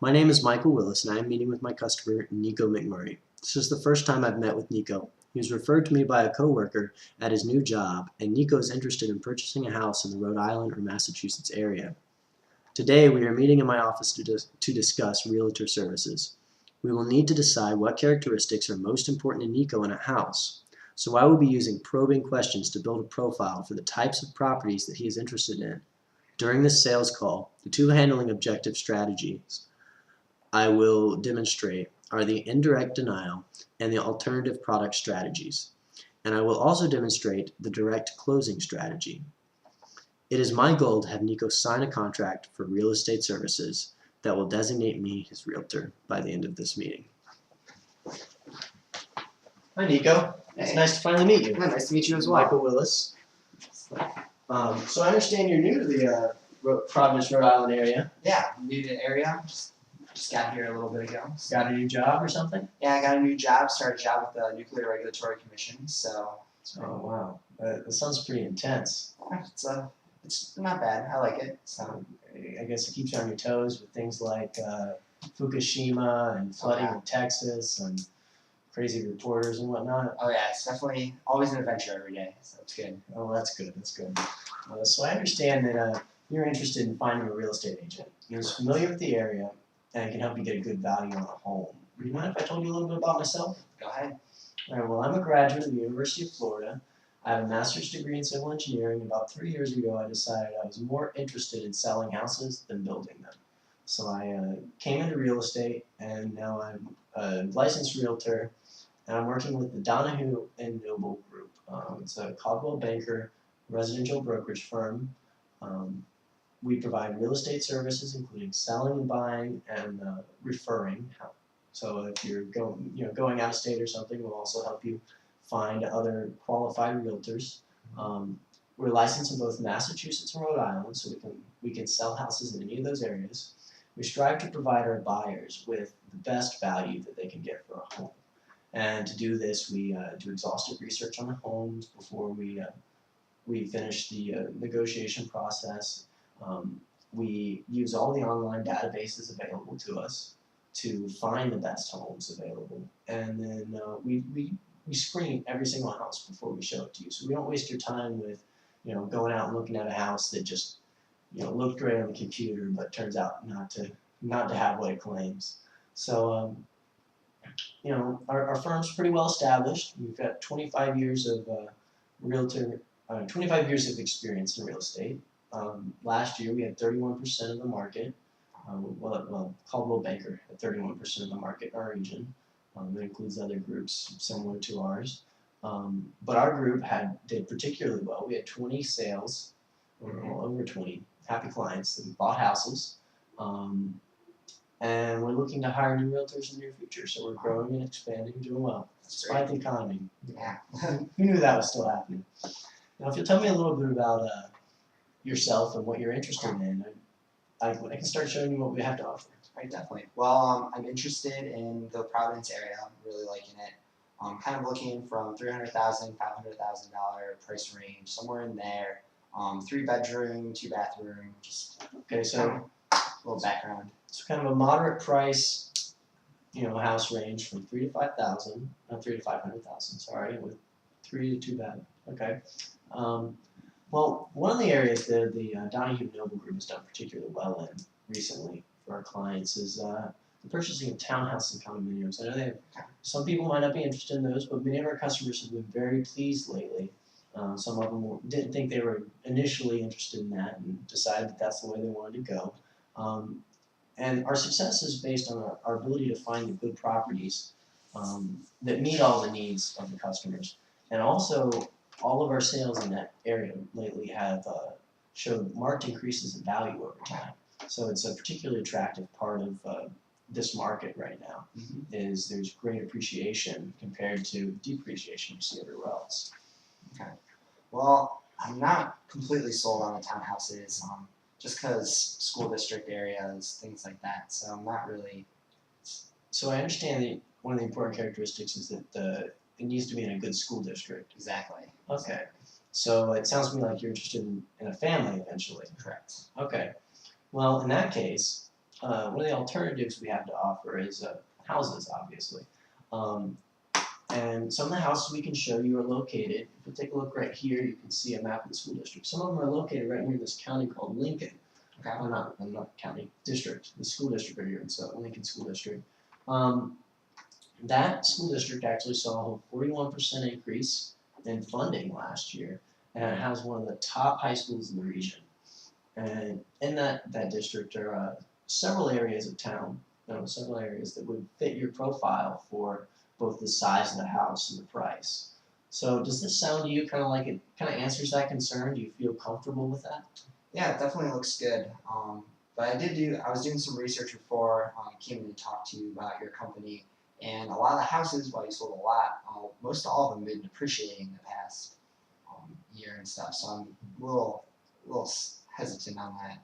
My name is Michael Willis, and I am meeting with my customer, Nico McMurray. This is the first time I've met with Nico. He was referred to me by a coworker at his new job, and Nico is interested in purchasing a house in the Rhode Island or Massachusetts area. Today, we are meeting in my office to discuss realtor services. We will need to decide what characteristics are most important to Nico in a house. So I will be using probing questions to build a profile for the types of properties that he is interested in. During this sales call, the two handling objective strategies I will demonstrate are the indirect denial and the alternative product strategies. And I will also demonstrate the direct closing strategy. It is my goal to have Nico sign a contract for real estate services that will designate me his realtor by the end of this meeting. Hi, Nico. It's nice to finally meet you. Yeah, nice to meet you as well. Michael Willis. So I understand you're new to the Providence, Rhode Island area. Yeah, new to the area. Just got here a little bit ago. Got a new job or something? Yeah, I got a new job. Started a job with the Nuclear Regulatory Commission. So. Oh wow, that sounds pretty intense. It's not bad. I like it. So. I guess it keeps you on your toes with things like Fukushima and flooding in Texas and crazy reporters and whatnot. Oh yeah, it's definitely always an adventure every day. So it's good. Oh, that's good. That's good. So I understand that you're interested in finding a real estate agent. He's familiar with the area and can help you get a good value on a home. Do you mind if I told you a little bit about myself? Go ahead. All right, well, I'm a graduate of the University of Florida. I have a master's degree in civil engineering. About 3 years ago, I decided I was more interested in selling houses than building them. So I came into real estate, and now I'm a licensed realtor, and I'm working with the Donahue and Noble Group. It's a Caldwell Banker residential brokerage firm. We provide real estate services, including selling and buying and referring. So if you're going out of state or something, we'll also help you find other qualified realtors. We're licensed in both Massachusetts and Rhode Island, so we can sell houses in any of those areas. We strive to provide our buyers with the best value that they can get for a home. And to do this, we do exhaustive research on the homes before we finish the negotiation process. We use all the online databases available to us to find the best homes available, and then we screen every single house before we show it to you. So we don't waste your time with going out and looking at a house that just looked great on the computer but turns out not to have what it claims. So our firm's pretty well established. We've got 25 years of 25 years of experience in real estate. Last year we had 31% of the market. Caldwell Banker had 31% of the market in our region. That includes other groups similar to ours. But our group did particularly well. We had 20 sales, over 20 happy clients that bought houses. And we're looking to hire new realtors in the near future. So we're growing and expanding, doing well, despite the economy. Yeah. Who knew that was still happening? Now, if you'll tell me a little bit about yourself and what you're interested in, I can start showing you what we have to offer. Right, definitely. Well, I'm interested in the Providence area. I'm really liking it. I'm kind of looking from $300,000, $500,000 price range, somewhere in there. 3-bedroom, 2-bathroom, just okay. So a little background. So kind of a moderate price, house range from 3 to 5,000, not 3 to 500,000. Sorry, with 3 to 2 bed. Okay. Well, one of the areas that the Donahue Noble Group has done particularly well in recently for our clients is the purchasing of townhouses and condominiums. I know some people might not be interested in those, but many of our customers have been very pleased lately. Some of them didn't think they were initially interested in that and decided that that's the way they wanted to go. And our success is based on our ability to find the good properties that meet all the needs of the customers. And also, all of our sales in that area lately have showed marked increases in value over time. So it's a particularly attractive part of this market right now. Is there's great appreciation compared to depreciation you see everywhere else. Okay. Well, I'm not completely sold on the townhouses, just because school district areas, things like that. So I'm not really. So I understand that one of the important characteristics is that it needs to be in a good school district. Exactly. Okay. So it sounds to me like you're interested in a family eventually. Correct. Okay. Well, in that case, one of the alternatives we have to offer is houses, obviously. Um, and some of the houses we can show you are located, if we take a look right here, you can see a map of the school district. Some of them are located right near this county called Lincoln. Okay. Well, not county, district. The school district right here, so Lincoln School District. Um, that school district actually saw a 41% increase in funding last year, and it has one of the top high schools in the region. And in that district are several areas of town, several areas that would fit your profile for both the size of the house and the price. So does this sound to you kind of like it kind of answers that concern? Do you feel comfortable with that? Yeah, it definitely looks good. But I was doing some research before I came in to talk to you about your company, and a lot of the houses, while you sold a lot, most all of them have been depreciating the past year and stuff. So I'm a little hesitant on that.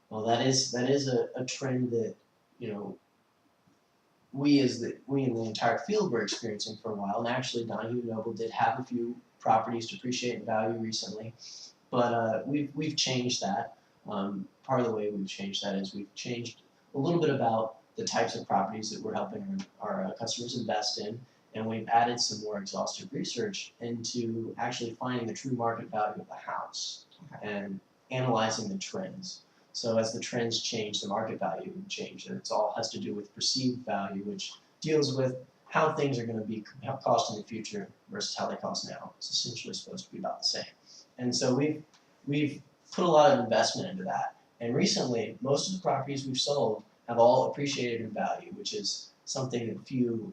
Well, that is a trend that you know we in the entire field were experiencing for a while. And actually, Donahue Noble did have a few properties depreciate in value recently, but we've changed that. Part of the way we've changed that is we've changed a little bit about the types of properties that we're helping our customers invest in, and we've added some more exhaustive research into actually finding the true market value of the house and analyzing the trends. So as the trends change, the market value will change. And it all has to do with perceived value, which deals with how things are going to be cost in the future versus how they cost now. It's essentially supposed to be about the same. And so we've put a lot of investment into that. And recently, most of the properties we've sold have all appreciated in value, which is something that few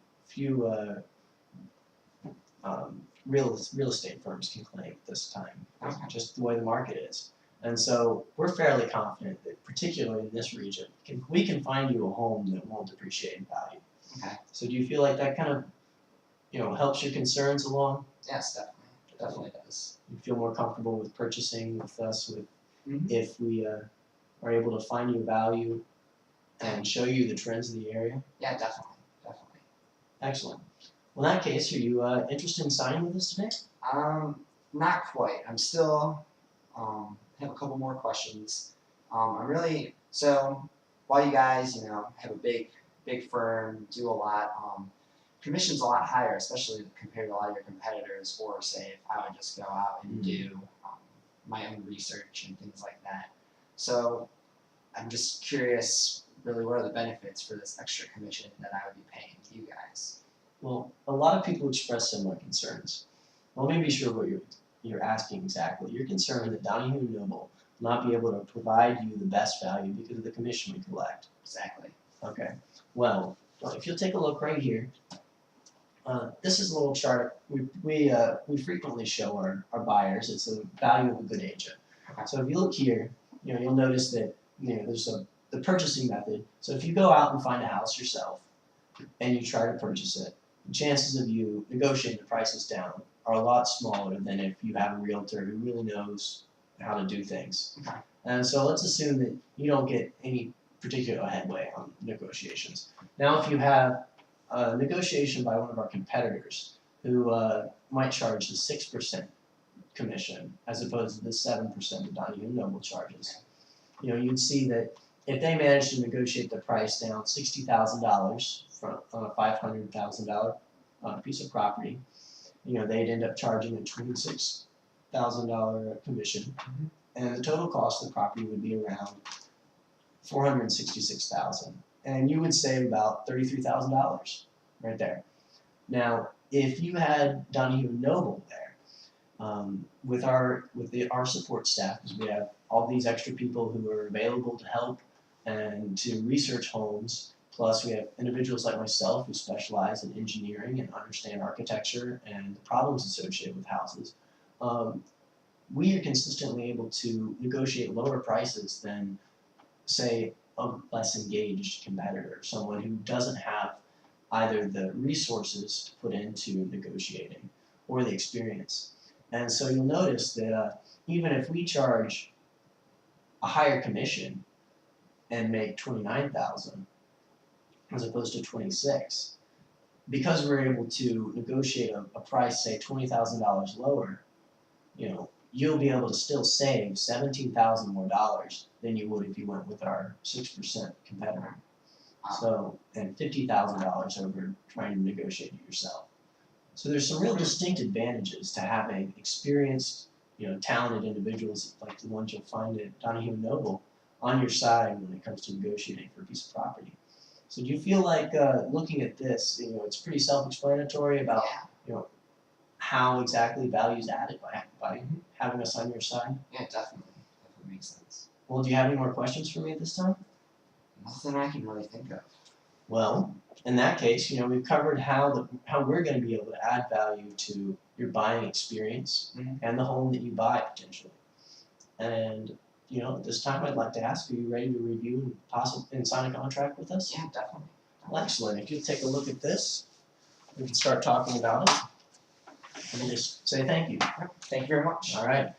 real estate firms can claim at this time. Just the way the market is. And so we're fairly confident that, particularly in this region, we can find you a home that won't depreciate in value. Okay. So do you feel like that kind of, helps your concerns along? Yes, definitely. It definitely does. You feel more comfortable with purchasing with us Mm-hmm. if we are able to find you value and show you the trends of the area? Yeah, definitely. Excellent. Well, in that case, are you interested in signing with us today? Not quite. I'm still have a couple more questions. So while you guys, have a big firm, do a lot, commission's a lot higher, especially compared to a lot of your competitors, or say if I would just go out and do my own research and things like that. So I'm just curious, really, what are the benefits for this extra commission that I would be paying to you guys? Well, a lot of people express similar concerns. Well, let me be sure what you're asking exactly. You're concerned that Donahue Noble will not be able to provide you the best value because of the commission we collect. Exactly. Okay. Well, if you'll take a look right here, this is a little chart we frequently show our buyers. It's the value of a good agent. Okay. So if you look here, you'll notice that there's the purchasing method. So if you go out and find a house yourself and you try to purchase it, the chances of you negotiating the prices down are a lot smaller than if you have a realtor who really knows how to do things. Okay. And so let's assume that you don't get any particular headway on negotiations. Now, if you have a negotiation by one of our competitors who might charge the 6% commission as opposed to the 7% that Donahue Noble charges, you'd see that if they managed to negotiate the price down $60,000 on a $500,000 piece of property, they'd end up charging a $26,000 commission, and the total cost of the property would be around $466,000, and you would save about $33,000 right there. Now, if you had Donahue Noble there, with our support staff, because we have all these extra people who are available to help and to research homes. Plus, we have individuals like myself who specialize in engineering and understand architecture and the problems associated with houses. We are consistently able to negotiate lower prices than, say, a less engaged competitor, someone who doesn't have either the resources to put into negotiating or the experience. And so you'll notice that even if we charge a higher commission and make $29,000 as opposed to $26,000, because we're able to negotiate a price, say $20,000 lower, you'll be able to still save $17,000 more than you would if you went with our 6% competitor. So, and $50,000 over trying to negotiate it yourself. So there's some real distinct advantages to having experienced, talented individuals like the ones you'll find at Donahue and Noble on your side when it comes to negotiating for a piece of property. So do you feel like looking at this, it's pretty self-explanatory about, how exactly value's added by having us on your side? Yeah, definitely. Definitely makes sense. Well, do you have any more questions for me at this time? Nothing I can really think of. Well, in that case, we've covered how we're going to be able to add value to your buying experience and the home that you buy potentially. And at this time, I'd like to ask, are you ready to review and sign a contract with us? Yeah, definitely. Well, excellent. If you'll take a look at this, we can start talking about it. And just say thank you. Thank you very much. All right.